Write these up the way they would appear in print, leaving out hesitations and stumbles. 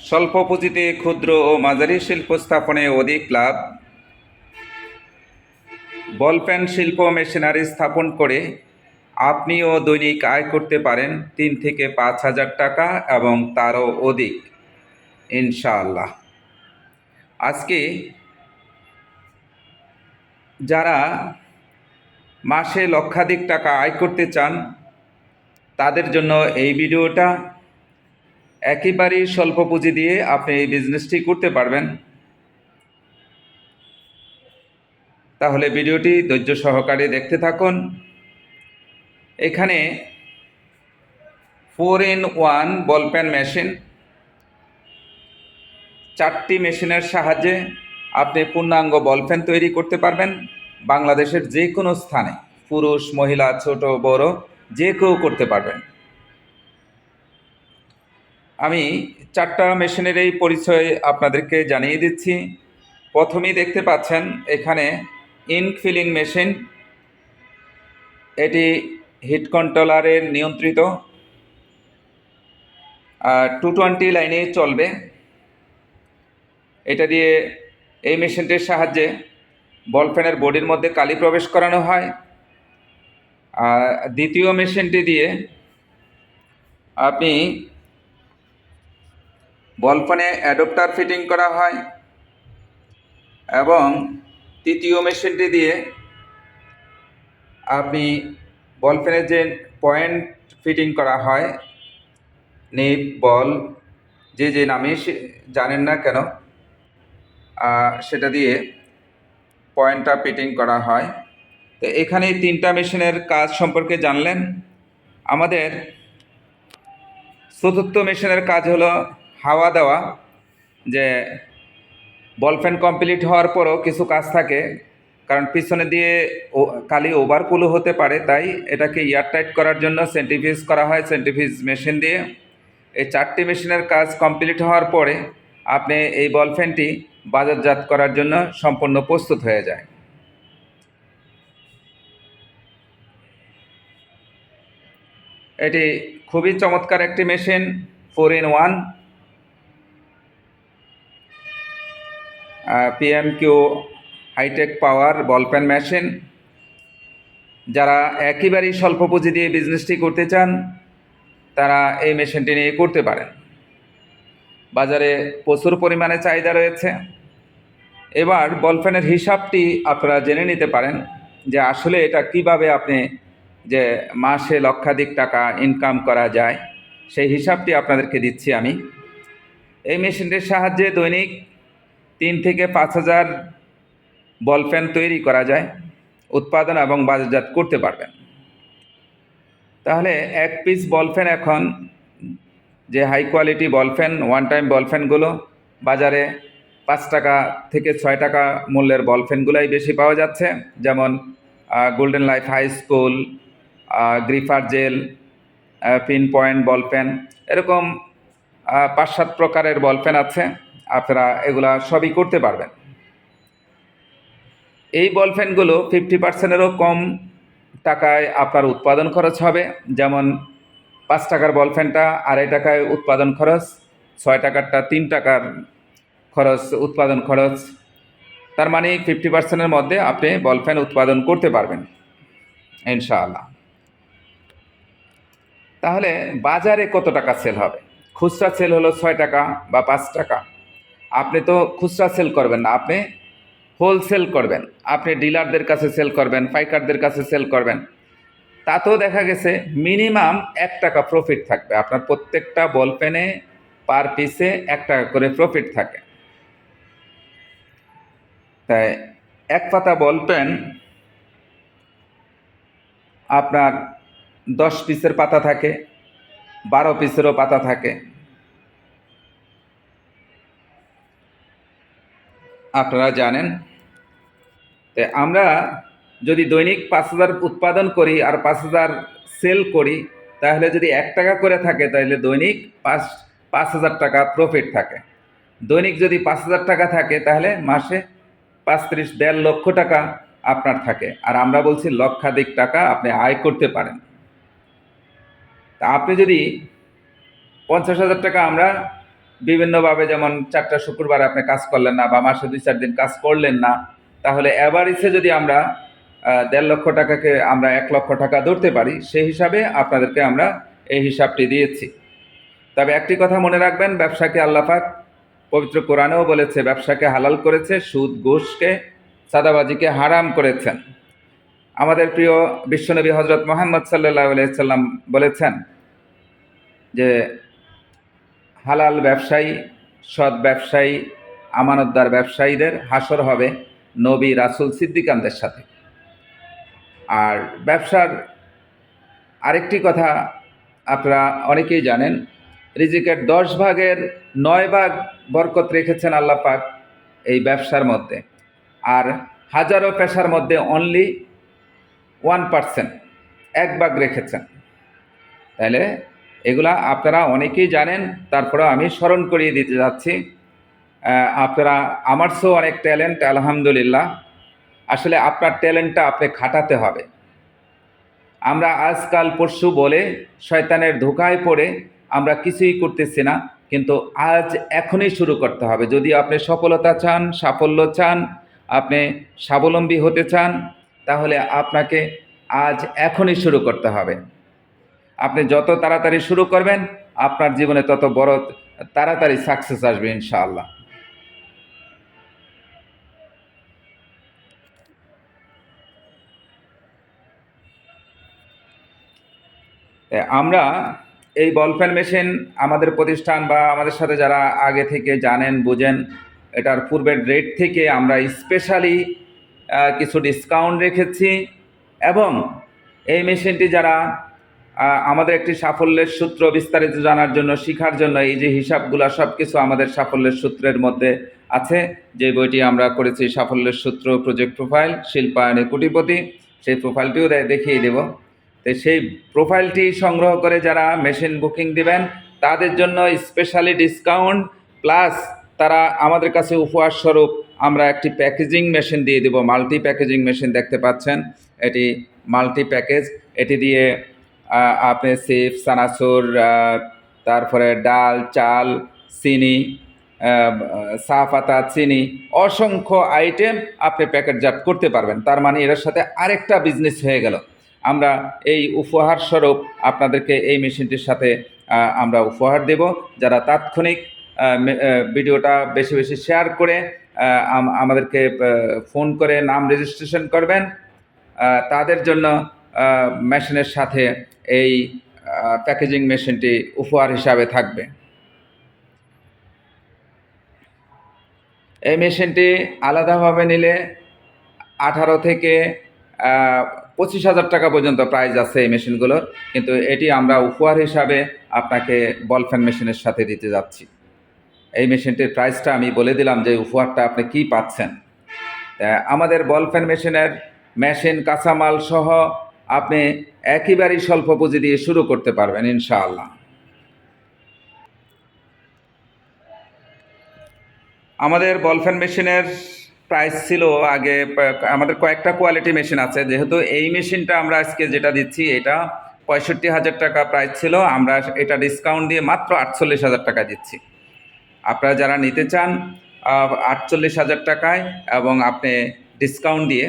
স্বল্প পুঁজিতে ক্ষুদ্র ও মাঝারি শিল্প স্থাপনে অধিক লাভ। বল পেন শিল্প মেশিনারি স্থাপন করে আপনিও দৈনিক আয় করতে পারেন 3 থেকে 5 হাজার টাকা এবং তারও অধিক, ইনশাআল্লাহ। আজকে যারা মাসে লক্ষাধিক টাকা আয় করতে চান তাদের জন্য এই ভিডিওটা। একেবারেই স্বল্প পুঁজি দিয়ে আপনি এই বিজনেসটি করতে পারবেন। তাহলে ভিডিওটি ধৈর্য সহকারে দেখতে থাকুন। এখানে 4-in-1 বল পেন মেশিন, 4টি মেশিনের সাহায্যে আপনি পূর্ণাঙ্গ বল পেন তৈরি করতে পারবেন বাংলাদেশের যে কোনো স্থানে। পুরুষ, মহিলা, ছোট বড় যে কেউ করতে পারবেন। আমি 4টা মেশিনের এই পরিচয় আপনাদেরকে জানিয়ে দিচ্ছি। প্রথমেই দেখতে পাচ্ছেন এখানে ইঙ্ক ফিলিং মেশিন। এটি হিট কন্ট্রোলারের নিয়ন্ত্রিত, 220 লাইনে চলবে। এটা দিয়ে এই মেশিনটির সাহায্যে বল পেনের বডির মধ্যে কালি প্রবেশ করানো হয়। আর দ্বিতীয় মেশিনটি দিয়ে আপনি বল পেনে অ্যাডাপ্টার ফিটিং করা হয় এবং তৃতীয় মেশিনটি দিয়ে আপনি বল পেনের যে পয়েন্ট ফিটিং করা হয়, নিপ, বল, যে নামে জানেন না কেন, সেটা দিয়ে পয়েন্টটা ফিটিং করা হয়। তো এখানে 3টা মেশিনের কাজ সম্পর্কে জানলেন। আমাদের চতুর্থ মেশিনের কাজ হলো হাওয়া দেওয়া। যে বল পেন কমপ্লিট হওয়ার পরও কিছু কাজ থাকে, কারণ পিছনে দিয়ে কালি ওভারকুলও হতে পারে, তাই এটাকে এয়ারটাইট করার জন্য সেন্ট্রিফিউজ করা হয় সেন্ট্রিফিউজ মেশিন দিয়ে। এই 4টি মেশিনের কাজ কমপ্লিট হওয়ার পরে আপনি এই বল পেনটি বাজারজাত করার জন্য সম্পূর্ণ প্রস্তুত হয়ে যায়। এটি খুবই চমৎকার একটি মেশিন, 4-in-1 পিএমকিউ হাইটেক পাওয়ার বল পেন মেশিন। যারা একেবারেই স্বল্প পুঁজি দিয়ে বিজনেসটি করতে চান তারা এই মেশিনটি নিয়ে করতে পারেন। বাজারে প্রচুর পরিমাণে চাহিদা রয়েছে। এবার বল পেনের হিসাবটি আপনারা জেনে নিতে পারেন যে আসলে এটা কিভাবে আপনি যে মাসে লক্ষাধিক টাকা ইনকাম করা যায়, সেই হিসাবটি আপনাদেরকে দিচ্ছি আমি। এই মেশিনটির সাহায্যে দৈনিক 3 থেকে 5 হাজার বল পেন তৈরি করা যায়, উৎপাদন এবং বাজারজাত করতে পারবেন। তাহলে এক পিস বল পেন এখন যে high quality ball pen, one time ball পেনগুলো বাজারে 5 টাকা থেকে 6 টাকা মূল্যের বল পেনগুলাই বেশি পাওয়া যাচ্ছে। যেমন golden life high school, gripper gel, pin point ball pen, এরকম 5-7 প্রকারের বল পেন আছে। আপনারা এগুলা সবই করতে পারবেন। এই বল পেনগুলো 50%-এরও কম টাকায় আপনার উৎপাদন খরচ হবে। যেমন 5 টাকার বল পেনটা 2.5 টাকায় উৎপাদন খরচ, 6 টাকারটা 3 টাকার খরচ উৎপাদন খরচ। তার মানে 50%-এর মধ্যে আপনি বল পেন উৎপাদন করতে পারবেন ইনশাআল্লাহ। তাহলে বাজারে কত টাকা সেল হবে? খুচরা সেল হলো 6 টাকা বা 5 টাকা। আপনি তো খুচরা সেল করবেন না, আপনি হোলসেল করবেন। আপনি ডিলারদের কাছে সেল করবেন, পাইকারদের কাছে সেল করবেন। তাতেও দেখা গেছে মিনিমাম 1 টাকা প্রফিট থাকবে। আপনার প্রত্যেকটা বল পেনে পার পিসে 1 টাকা করে প্রফিট থাকে। তাই 1 পাতা বল পেন আপনার 10 পিসের পাতা থাকে, 12 পিসেরও পাতা থাকে। আপনারা জানেন। তাই আমরা যদি দৈনিক 5,000 উৎপাদন করি আর 5,000 সেল করি, তাহলে যদি 1 টাকা করে থাকে তাহলে দৈনিক 5,000 টাকা প্রফিট থাকে। দৈনিক যদি 5,000 টাকা থাকে তাহলে মাসে 1.5 লক্ষ টাকা আপনার থাকে। আর আমরা বলছি লক্ষাধিক টাকা আপনি আয় করতে পারেন। তা আপনি যদি 50,000 টাকা আমরা বিভিন্নভাবে, যেমন 4টা শুক্রবার আপনি কাজ করলেন না বা মাসে 2-4 দিন কাজ করলেন না, তাহলে অ্যাভারেজে যদি আমরা 1.5 লক্ষ টাকাকে আমরা 1 লক্ষ টাকা ধরতে পারি, সেই হিসাবে আপনাদেরকে আমরা এই হিসাবটি দিয়েছি। তবে একটি কথা মনে রাখবেন, ব্যবসাকে আল্লাহ পাক পবিত্র কোরআনেও বলেছে, ব্যবসাকে হালাল করেছে, সুদ ঘুষকে সাদাবাজিকে হারাম করেছেন। আমাদের প্রিয় বিশ্বনবী হজরত মুহাম্মদ সাল্লাল্লাহু আলাইহি সাল্লাম বলেছেন যে হালাল ব্যবসায়ী, সৎ ব্যবসায়ী, আমানতদার ব্যবসায়ীদের হাসর হবে নবী, রাসূল, সিদ্দিকানদের সাথে। আর ব্যবসার আরেকটি কথা আপনারা অনেকেই জানেন, রিজিকের 10 ভাগের 9 ভাগ বরকত রেখেছেন আল্লাহ পাক এই ব্যবসার মধ্যে, আর হাজারো পেশার মধ্যে অনলি 1%, 1 ভাগ রেখেছেন। তাহলে এগুলা আপনারা অনেকেই জানেন, তারপরেও আমি স্মরণ করিয়ে দিতে যাচ্ছি। আপনারা আমার চেয়েও অনেক ট্যালেন্ট, আলহামদুলিল্লাহ। আসলে আপনার ট্যালেন্টটা আপনি খাটাতে হবে। আমরা আজকাল পরশু বলে শয়তানের ধোঁকায় পড়ে আমরা কিছুই করতেছি না, কিন্তু আজ এখনই শুরু করতে হবে। যদি আপনি সফলতা চান, সাফল্য চান, আপনি স্বাবলম্বী হতে চান, তাহলে আপনাকে আজ এখনই শুরু করতে হবে। আপনি যত তাড়াতাড়ি শুরু করবেন, আপনার জীবনে তত বড় তাড়াতাড়ি সাকসেস আসবে ইনশাআল্লাহ। আমরা এই বল পেন মেশিন, আমাদের প্রতিষ্ঠান বা আমাদের সাথে যারা আগে থেকে জানেন, বুঝেন, এটার পূর্বের রেট থেকে আমরা স্পেশালি কিছু ডিসকাউন্ট রেখেছি। এবং এই মেশিনটি যারা আমাদের একটি সাফল্যের সূত্র বিস্তারিত জানার জন্য, শেখার জন্য, এই যে হিসাবগুলো সব কিছু আমাদের সাফল্যের সূত্রের মধ্যে আছে, যে বইটি আমরা করেছি সাফল্যের সূত্র প্রজেক্ট প্রোফাইল, শিল্পায়নে কোটিপতি, সেই প্রোফাইলটিও দেখিয়ে দেব। তো সেই প্রোফাইলটি সংগ্রহ করে যারা মেশিন বুকিং দিবেন, তাদের জন্য স্পেশালি ডিসকাউন্ট, প্লাস তারা আমাদের কাছে উপহার স্বরূপ আমরা একটি প্যাকেজিং মেশিন দিয়ে দেব। মাল্টি প্যাকেজিং মেশিন দেখতে পাচ্ছেন, এটি মাল্টি প্যাকেজ। এটি দিয়ে আপনি চিপস, চানাচুর, তারপরে ডাল, চাল, চিনি, চা পাতা, চিনি, অসংখ্য আইটেম আপনি প্যাকেটজাত করতে পারবেন। তার মানে এর সাথে আরেকটা বিজনেস হয়ে গেল। আমরা এই উপহার স্বরূপ আপনাদেরকে এই মেশিনটির সাথে আমরা উপহার দেব। যারা তাৎক্ষণিক ভিডিওটা বেশি বেশি শেয়ার করে আমাদেরকে ফোন করে নাম রেজিস্ট্রেশন করবেন, তাদের জন্য মেশিনের সাথে এই প্যাকেজিং মেশিনটি উপহার হিসাবে থাকবে। এই মেশিনটি আলাদাভাবে নিলে 18 থেকে 25,000 টাকা পর্যন্ত প্রাইস আছে এই মেশিনগুলোর, কিন্তু এটি আমরা উপহার হিসাবে আপনাকে বল পেন মেশিনের সাথে দিতে যাচ্ছি। এই মেশিনটির প্রাইসটা আমি বলে দিলাম যে উপহারটা আপনি কী পাচ্ছেন। আমাদের বল পেন মেশিনের মেশিন, কাঁচামাল সহ আপনি একেবারেই স্বল্প পুঁজি দিয়ে শুরু করতে পারবেন ইনশাআল্লাহ। আমাদের বল পেন মেশিনের প্রাইস ছিল আগে, আমাদের কয়েকটা কোয়ালিটি মেশিন আছে, যেহেতু এই মেশিনটা আমরা আজকে যেটা দিচ্ছি এটা 65,000 টাকা প্রাইস ছিল, আমরা এটা ডিসকাউন্ট দিয়ে মাত্র 48,000 টাকা দিচ্ছি। আপনারা যারা নিতে চান 48,000 টাকায়, এবং আপনি ডিসকাউন্ট দিয়ে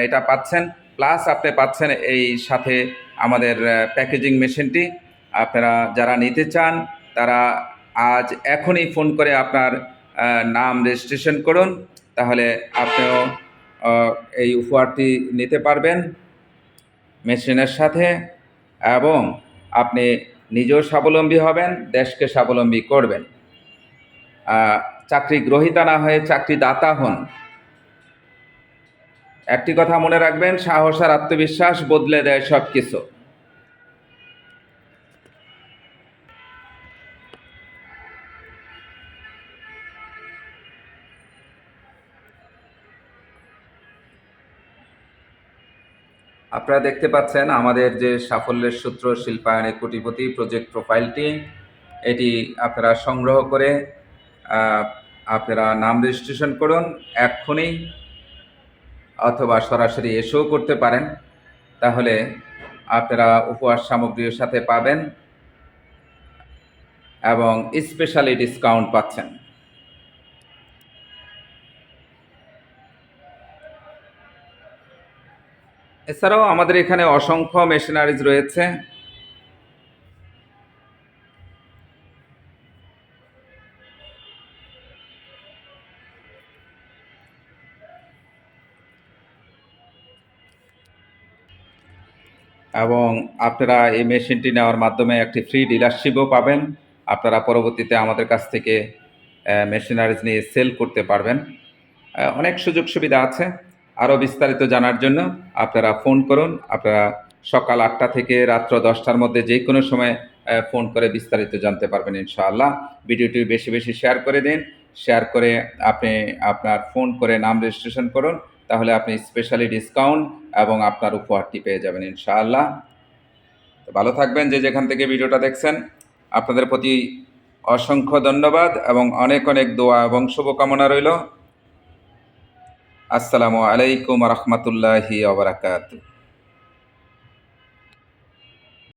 এটা পাচ্ছেন, প্লাস আপনি পাচ্ছেন এই সাথে আমাদের প্যাকেজিং মেশিনটি। আপনারা যারা নিতে চান তারা আজ এখনই ফোন করে আপনার নাম রেজিস্ট্রেশন করুন, তাহলে আপনিও এই উপহারটি নিতে পারবেন মেশিনের সাথে, এবং আপনি নিজেও স্বাবলম্বী হবেন, দেশকে স্বাবলম্বী করবেন। চাকরি গ্রহীতা না হয়ে চাকরিদাতা হন। একটি কথা মনে রাখবেন, সাহস আর আত্মবিশ্বাস বদলে দেয় সব কিছু। আপনারা দেখতে পাচ্ছেন আমাদের যে সাফল্যের সূত্র শিল্পায়নে কোটিপতি প্রজেক্ট প্রোফাইলটি, এটি আপনারা সংগ্রহ করে আপনারা নাম রেজিস্ট্রেশন করুন এক্ষুনি, অথবা সরাসরি এসেও করতে পারেন। তাহলে আপনারা উপহার সামগ্রীর সাথে পাবেন এবং স্পেশালি ডিসকাউন্ট পাচ্ছেন। এছাড়াও আমাদের এখানে অসংখ্য মেশিনারিজ রয়েছে। এবং আপনারা এই মেশিনটি নেওয়ার মাধ্যমে একটি ফ্রি ডিলারশিপও পাবেন। আপনারা পরবর্তীতে আমাদের কাছ থেকে মেশিনারিজ নিয়ে সেল করতে পারবেন। অনেক সুযোগ সুবিধা আছে। আরও বিস্তারিত জানার জন্য আপনারা ফোন করুন। আপনারা সকাল 8টা থেকে রাত্র 10টার মধ্যে যে কোনো সময় ফোন করে বিস্তারিত জানতে পারবেন ইনশাআল্লাহ। ভিডিওটি বেশি বেশি শেয়ার করে দিন। শেয়ার করে আপনি আপনার ফোন করে নাম রেজিস্ট্রেশন করুন, তাহলে আপনি স্পেশালি ডিসকাউন্ট এবং আপনার উপহারটি পেয়ে যাবেন ইনশাআল্লাহ। তো ভালো থাকবেন যে যেখান থেকে ভিডিওটা দেখছেন। আপনাদের প্রতি অসংখ্য ধন্যবাদ এবং অনেক অনেক দোয়া এবং শুভকামনা রইল। আসসালামু আলাইকুম রহমতুল্লাহি ওয়া বারাকাতুহু।